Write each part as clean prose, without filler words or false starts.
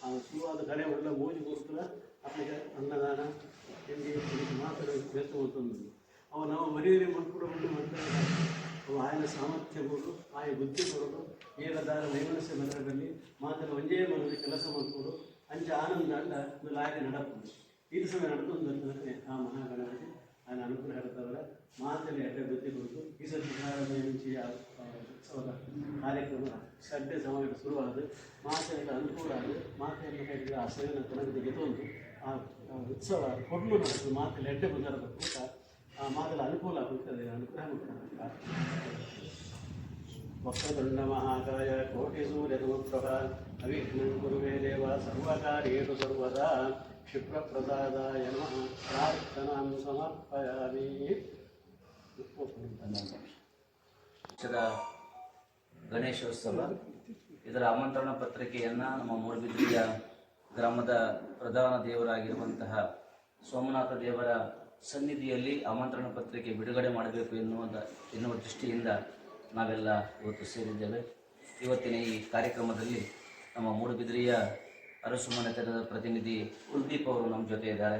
ಶುರುವಾದ ಕಡೆ ಒಳ್ಳೆ ಮೋಜಿಗೋಸ್ಕರ ಅಲ್ಲಿಗೆ ಅನ್ನದಾನ ತಿಂಡಿ ಮಾತಾಡೋದು ವ್ಯಕ್ತವತ್ತೊಂದು ಅವು ನಾವು ಮರಿಯರಿ ಮಕ್ಕಳು ಮಾತಾಡಿದಾಗ ಅವು ಆಯನ ಸಾಮರ್ಥ್ಯ ಕೊಡು ಆಯ ಬುದ್ಧಿ ಕೊಡೋದು ಏಕದಾರ ನೈಮನಸ್ಯ ಮನದಲ್ಲಿ ಮಾತನ್ನು ಒಂದೇ ಮನದಲ್ಲಿ ಕೆಲಸ ಮಾಡಿಕೊಡು ಅಂಚ ಆನಂದ ಅಂಡ ಒಂದು ಲಾಯಕ್ಕೆ ನಡಪುದು ಇದು ಸಮಯ ನಡೆದು ಆ ಮಹಾಗಣಪತಿ ఆయన అనుగ్రహతవర మాతలి అడ్డ బుద్ధి కొడుకు ಈ ಸರ್ತಿ నుంచి ಉತ್ಸವದ ಕಾರ್ಯಕ್ರಮ ಷಡ್ಡೆ ಸಮಯ ಶುರುವಾದ ಮಾತೆಲ್ಲ ಅನುಕೂಲ ಆದ ಮಾತೆಲ್ಲ ಕೈಗೆ ಆ ಸೇವನ ತೊಡಗಿದ ಗೆದೊಂದು ಆ ಉತ್ಸವ ಕೊಡ್ಲು ನಡೆದು ಮಾತೆಲ್ಲ ಎಡ್ಡೆ ಬುದ್ಧರದ ಕೂಟ ಆ ಮಾತೆಲ್ಲ ಅನುಕೂಲ ಆಗುತ್ತದೆ ಅನುಗ್ರಹ ವಕ್ರತುಂಡ ಮಹಾಕಾಯ ಕೋಟಿ ಸೂರ್ಯ ಸಮಪ್ರಭ ಅವಿಘ್ನಂ ಕುರುವೇ ದೇವ ಸರ್ವಕಾರ್ಯೇಷು ಸರ್ವದಾ ಕ್ಷಿಪ್ರಪ್ರಸಾದಾಯ ನಮಃ ಪ್ರಾರ್ಥನಾಂ ಸಮರ್ಪಯಾಮಿ. ಗಣೇಶೋತ್ಸವ ಇದರ ಆಮಂತ್ರಣ ಪತ್ರಿಕೆಯನ್ನು ನಮ್ಮ ಮೂಡಬಿದ್ರಿಯ ಗ್ರಾಮದ ಪ್ರಧಾನ ದೇವರಾಗಿರುವಂತಹ ಸೋಮನಾಥ ದೇವರ ಸನ್ನಿಧಿಯಲ್ಲಿ ಆಮಂತ್ರಣ ಪತ್ರಿಕೆ ಬಿಡುಗಡೆ ಮಾಡಬೇಕು ಎನ್ನುವ ದೃಷ್ಟಿಯಿಂದ ನಾವೆಲ್ಲ ಇವತ್ತು ಸೇರಿದ್ದೇವೆ. ಇವತ್ತಿನ ಈ ಕಾರ್ಯಕ್ರಮದಲ್ಲಿ ನಮ್ಮ ಮೂಡಬಿದ್ರಿಯ ಅರಸು ಮನೆತನದ ಪ್ರತಿನಿಧಿ ಕುಲ್ದೀಪ್ ಅವರು ನಮ್ಮ ಜೊತೆ ಇದ್ದಾರೆ.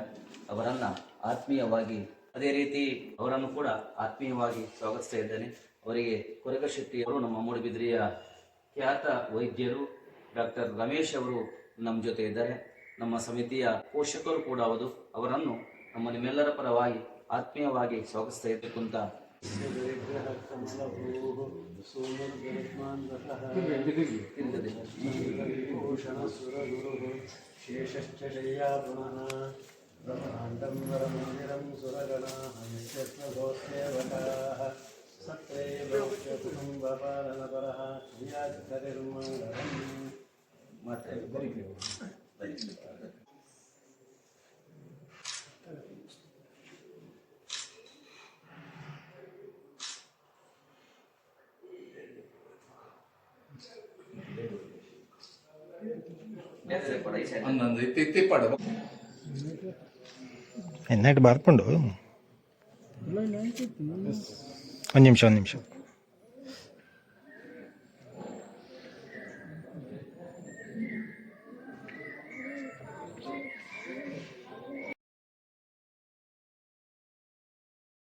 ಅವರನ್ನು ಆತ್ಮೀಯವಾಗಿ ಅದೇ ರೀತಿ ಅವರನ್ನು ಕೂಡ ಆತ್ಮೀಯವಾಗಿ ಸ್ವಾಗತಿಸ್ತಾ ಇದ್ದೇನೆ. ಅವರಿಗೆ ಕೊರಗಶೆಟ್ಟಿ ಅವರು ನಮ್ಮ ಮೂಡಬಿದ್ರಿಯ ಖ್ಯಾತ ವೈದ್ಯರು ಡಾಕ್ಟರ್ ರಮೇಶ್ ಅವರು ನಮ್ಮ ಜೊತೆ ಇದ್ದಾರೆ. ನಮ್ಮ ಸಮಿತಿಯ ಪೋಷಕರು ಕೂಡ ಅವರನ್ನು ನಮ್ಮ ನಿಮ್ಮೆಲ್ಲರ ಪರವಾಗಿ ಆತ್ಮೀಯವಾಗಿ ಸ್ವಾಗತಿಸ್ತಾ ಇರಬೇಕು ಅಂತ ಶೇಷಶ್ಚ ಶಯ್ಯಾ ಪುನಃ ಬ್ರಹ್ಮಾಂಡಂ ವರಮಂದಿರಂ ಸುರಗಣಾಃ ಸತ್ರೈವ ಕುಟುಂಬಪಾಲನಪರಃ ಕ್ರಿಯಾಕರಿರ್ಮಂಗಲಂ. ಮತ್ತೆ ಎನ್ನಾಯ್ತು ಬಾರ್ಪುಂಡು ಒಂದು ನಿಮಿಷ